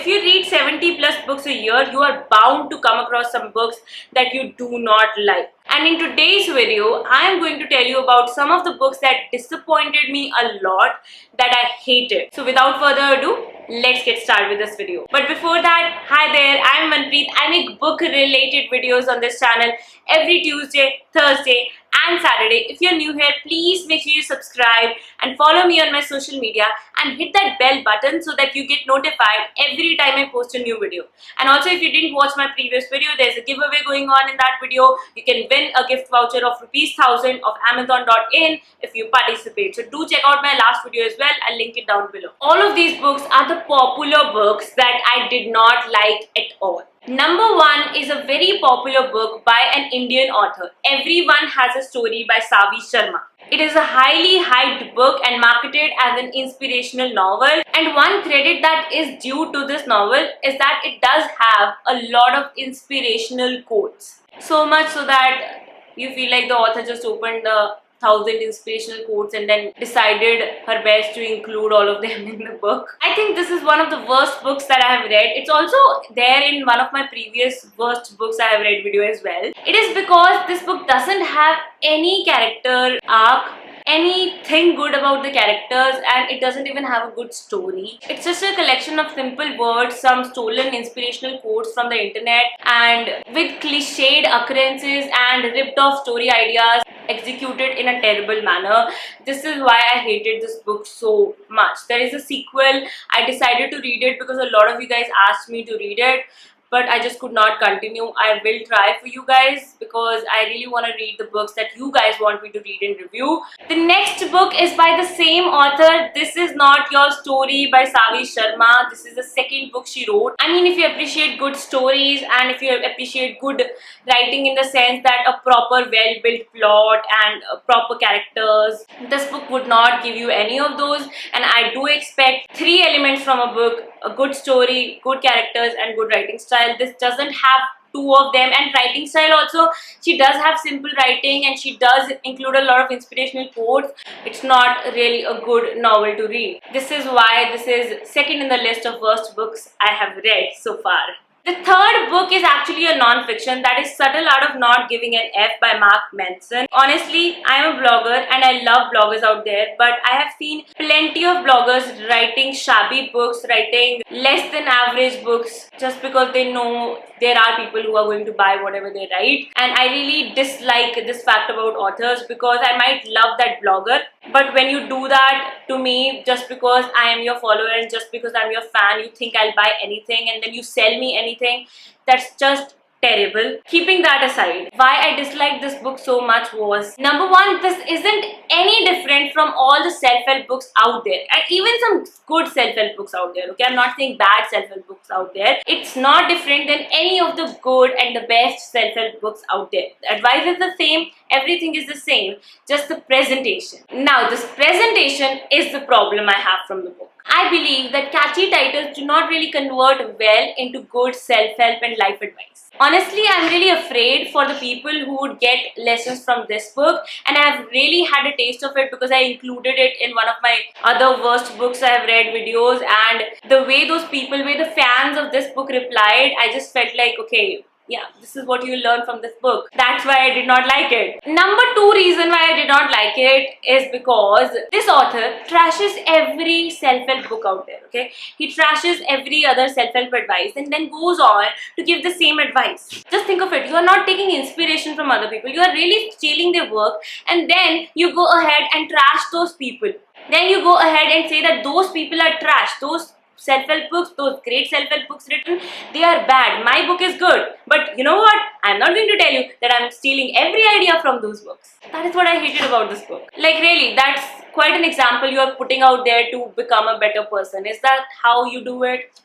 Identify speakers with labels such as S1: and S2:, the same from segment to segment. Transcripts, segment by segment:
S1: if you read 70 plus books a year, you are bound to come across some books that you do not like. And in today's video, I am going to tell you about some of the books that disappointed me a lot, that I hated. So without further ado, let's get started with this video. But before that, hi there, I am Manpreet. I make book related videos on this channel every Tuesday, Thursday and Saturday. If you're new here, please make sure you subscribe and follow me on my social media and hit that bell button so that you get notified every time I post a new video. And also, if you didn't watch my previous video, there's a giveaway going on in that video. You can win a gift voucher of ₹1000 of Amazon.in if you participate. So do check out my last video as well. I'll link it down below. All of these books are the popular books that I did not like at all. Number one is a very popular book by an Indian author. Everyone Has a Story by Savi Sharma. It is a highly hyped book and marketed as an inspirational novel. And one credit that is due to this novel is that it does have a lot of inspirational quotes. So much so that you feel like the author just opened the 1000 inspirational quotes and then decided her best to include all of them in the book. I think this is one of the worst books that I have read. It's also there in one of my previous worst books I have read video as well. It is because this book doesn't have any character arc, anything good about the characters, and it doesn't even have a good story. It's just a collection of simple words, some stolen inspirational quotes from the internet, and with cliched occurrences and ripped off story ideas executed in a terrible manner. This is why I hated this book so much. There is a sequel. I decided to read it because a lot of you guys asked me to read it, but I just could not continue. I will try for you guys because I really want to read the books that you guys want me to read and review. The next book is by the same author. This is Not Your Story by Savi Sharma. This is the second book she wrote. I mean, if you appreciate good stories and if you appreciate good writing in the sense that a proper well-built plot and proper characters, this book would not give you any of those. And I do expect three elements from a book: a good story, good characters and good writing style. This doesn't have two of them. And writing style also, she does have simple writing and she does include a lot of inspirational quotes. It's not really a good novel to read. This is why this is second in the list of worst books I have read so far. The third book is actually a non-fiction, that is Subtle Art of Not Giving an F by Mark Manson. Honestly, I am a blogger and I love bloggers out there, but I have seen plenty of bloggers writing shabby books, writing less than average books just because they know there are people who are going to buy whatever they write. And I really dislike this fact about authors because I might love that blogger, but when you do that to me just because I am your follower and just because I'm your fan, you think I'll buy anything and then you sell me anything, that's just terrible. Keeping that aside, why I disliked this book so much was, number one, this isn't any different from all the self-help books out there, and even some good self-help books out there. Okay, I'm not saying bad self-help books out there. It's not different than any of the good and the best self-help books out there. The advice is the same, everything is the same, just the presentation. Now, this presentation is the problem I have from the book. I believe that catchy titles do not really convert well into good self-help and life advice. Honestly, I'm really afraid for the people who would get lessons from this book, and I have really had a taste of it because I included it in one of my other worst books I have read videos, and the way those people, the fans of this book replied, I just felt like, okay, yeah, this is what you learn from this book. That's why I did not like it. Number two reason why I did not like it is because this author trashes every self-help book out there, okay? He trashes every other self-help advice and then goes on to give the same advice. Just think of it. You are not taking inspiration from other people. You are really stealing their work, and then you go ahead and trash those people. Then you go ahead and say that those people are trash. Those self-help books, those great self-help books written, they are bad. My book is good. But you know what? I'm not going to tell you that I'm stealing every idea from those books. That is what I hated about this book. Like, really, that's quite an example you are putting out there to become a better person. Is that how you do it?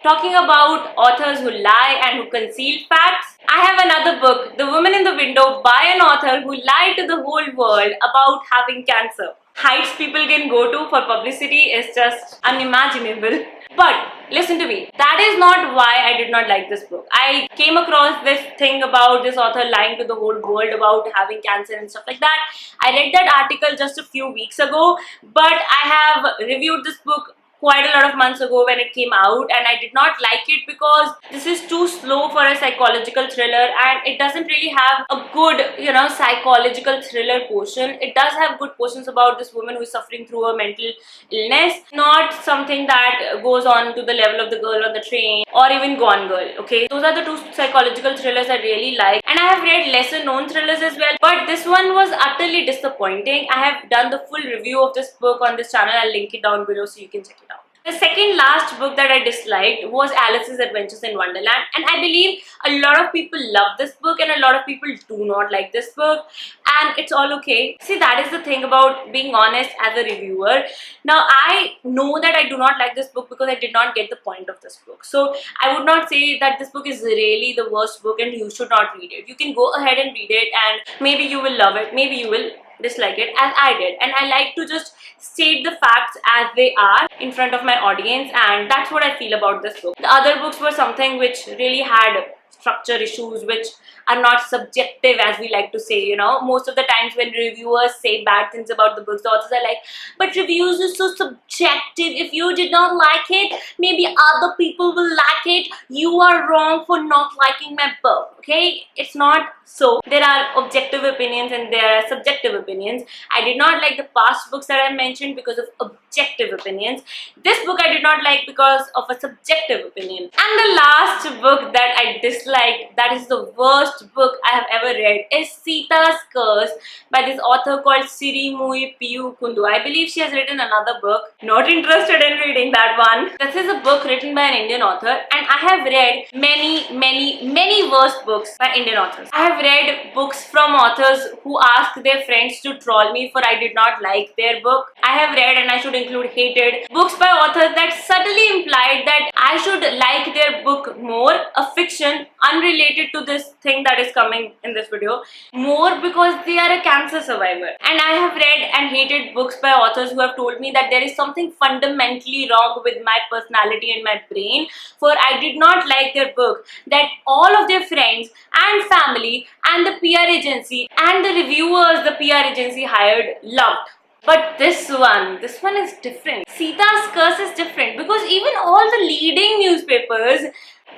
S1: Talking about authors who lie and who conceal facts, I have another book, The Woman in the Window, by an author who lied to the whole world about having cancer. Heights people can go to for publicity is just unimaginable. But listen to me, that is not why I did not like this book. I came across this thing about this author lying to the whole world about having cancer and stuff like that. I read that article just a few weeks ago, but I have reviewed this book quite a lot of months ago when it came out, and I did not like it because this is too slow for a psychological thriller, and it doesn't really have a good, psychological thriller portion. It does have good portions about this woman who is suffering through a mental illness, not something that goes on to the level of The Girl on the Train or even Gone Girl. Okay, those are the two psychological thrillers I really like, and I have read lesser known thrillers as well, but this one was utterly disappointing. I have done the full review of this book on this channel. I'll link it down below so you can check it out. The second last book that I disliked was Alice's Adventures in Wonderland, and I believe a lot of people love this book and a lot of people do not like this book, and it's all okay. See, that is the thing about being honest as a reviewer. Now, I know that I do not like this book because I did not get the point of this book. So, I would not say that this book is really the worst book and you should not read it. You can go ahead and read it and maybe you will love it, maybe you will dislike it as I did, and I like to just state the facts as they are in front of my audience, and that's what I feel about this book. The other books were something which really had structure issues, which are not subjective, as we like to say. Most of the times when reviewers say bad things about the books, the authors are like, but reviews are so subjective. If you did not like it, maybe other people will like it. You are wrong for not liking my book. Okay, it's not so. There are objective opinions and there are subjective opinions. I did not like the past books that I mentioned because of objective opinions. This book I did not like because of a subjective opinion. And the last book that I disliked, that is the worst book I have ever read, is Sita's Curse by this author called Siri Mui Piyu Kundu. I believe she has written another book. Not interested in reading that one. This is a book written by an Indian author, and I have read many worst books by Indian authors. I have read books from authors who asked their friends to troll me for I did not like their book. I have read, and I should include hated, books by authors that subtly implied that I should like their book more, a fiction unrelated to this thing that is coming in this video, more because they are a cancer survivor. And I have read and hated books by authors who have told me that there is something fundamentally wrong with my personality and my brain, for I did not like their book that all of their friends and family and the PR agency and the reviewers the PR agency hired loved. But this one is different. Sita's Curse is different because even all the leading newspapers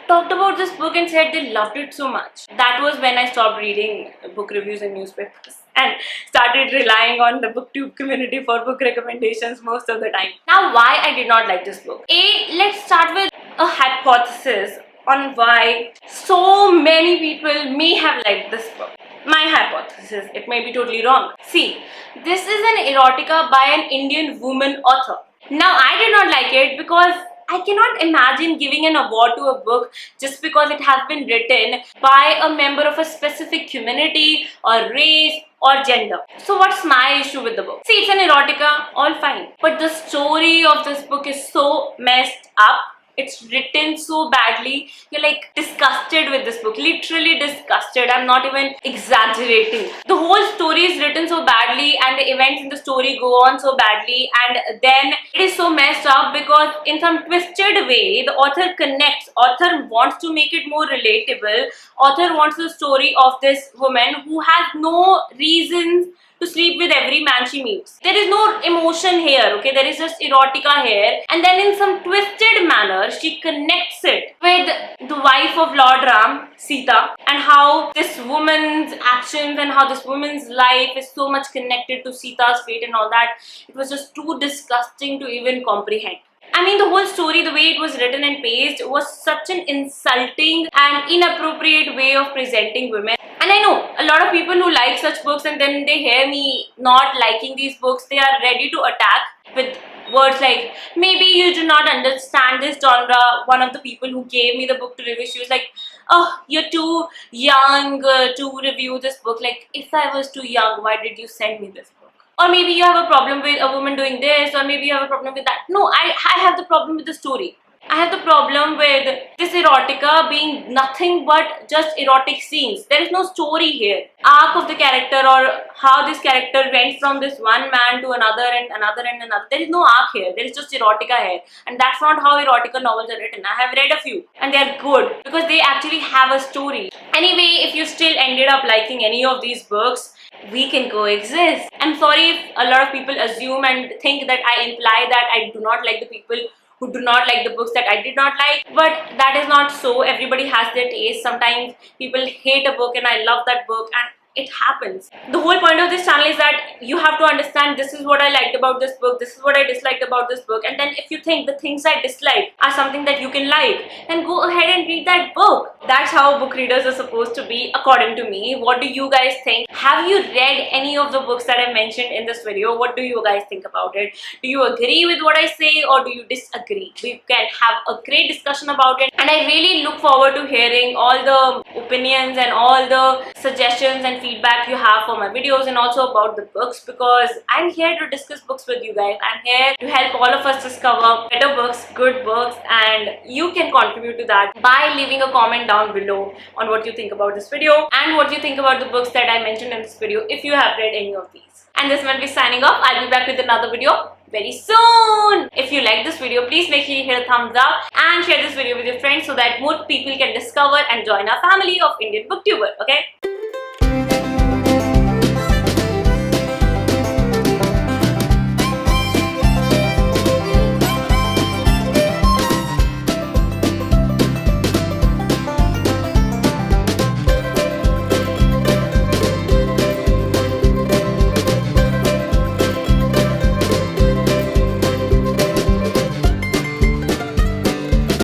S1: talked about this book and said they loved it so much. That was when I stopped reading book reviews in newspapers and started relying on the Booktube community for book recommendations most of the time. Now, why I did not like this book? Let's start with a hypothesis on why so many people may have liked this book. My hypothesis, it may be totally wrong. See, this is an erotica by an Indian woman author. Now, I did not like it because I cannot imagine giving an award to a book just because it has been written by a member of a specific community or race or gender. So what's my issue with the book? See, it's an erotica, all fine. But the story of this book is so messed up. It's written so badly. You're like disgusted with this book. Literally disgusted. I'm not even exaggerating. The whole story is written so badly and the events in the story go on so badly, and then it is so messed up because in some twisted way the author connects. Author wants to make it more relatable. Author wants the story of this woman who has no reasons to sleep with every man she meets. There is no emotion here, okay? There is just erotica here. And then in some twisted manner, she connects it with the wife of Lord Ram, Sita, and how this woman's actions and how this woman's life is so much connected to Sita's fate and all that. It was just too disgusting to even comprehend. I mean, the whole story, the way it was written and paced, was such an insulting and inappropriate way of presenting women. And I know a lot of people who like such books, and then they hear me not liking these books, they are ready to attack with words like, maybe you do not understand this genre. One of the people who gave me the book to review, she was like, oh, you're too young to review this book. Like, if I was too young, why did you send me this book? Or maybe you have a problem with a woman doing this, or maybe you have a problem with that. No, I have the problem with the story. I have the problem with this erotica being nothing but just erotic scenes. There is no story here. Arc of the character, or how this character went from this one man to another and another and another. There is no arc here. There is just erotica here. And that's not how erotica novels are written. I have read a few and they are good because they actually have a story. Anyway, if you still ended up liking any of these books, we can coexist. I'm sorry if a lot of people assume and think that I imply that I do not like the people who do not like the books that I did not like, but that is not so. Everybody has their taste. Sometimes people hate a book and I love that book, and it happens. The whole point of this channel is that you have to understand, this is what I liked about this book, this is what I disliked about this book, and then if you think the things I dislike are something that you can like, then go ahead and read that book. That's how book readers are supposed to be, according to me. What do you guys think? Have you read any of the books that I mentioned in this video? What do you guys think about it? Do you agree with what I say, or do you disagree? We can have a great discussion about it, and I really look forward to hearing all the opinions and all the suggestions and feedback you have for my videos, and also about the books, because I'm here to discuss books with you guys. I'm here to help all of us discover better books, good books, and you can contribute to that by leaving a comment down below on what you think about this video and what you think about the books that I mentioned in this video, if you have read any of these. And this will be signing off. I'll be back with another video very soon. If you like this video, please make sure you hit a thumbs up and share this video with your friends so that more people can discover and join our family of Indian Booktuber. Okay?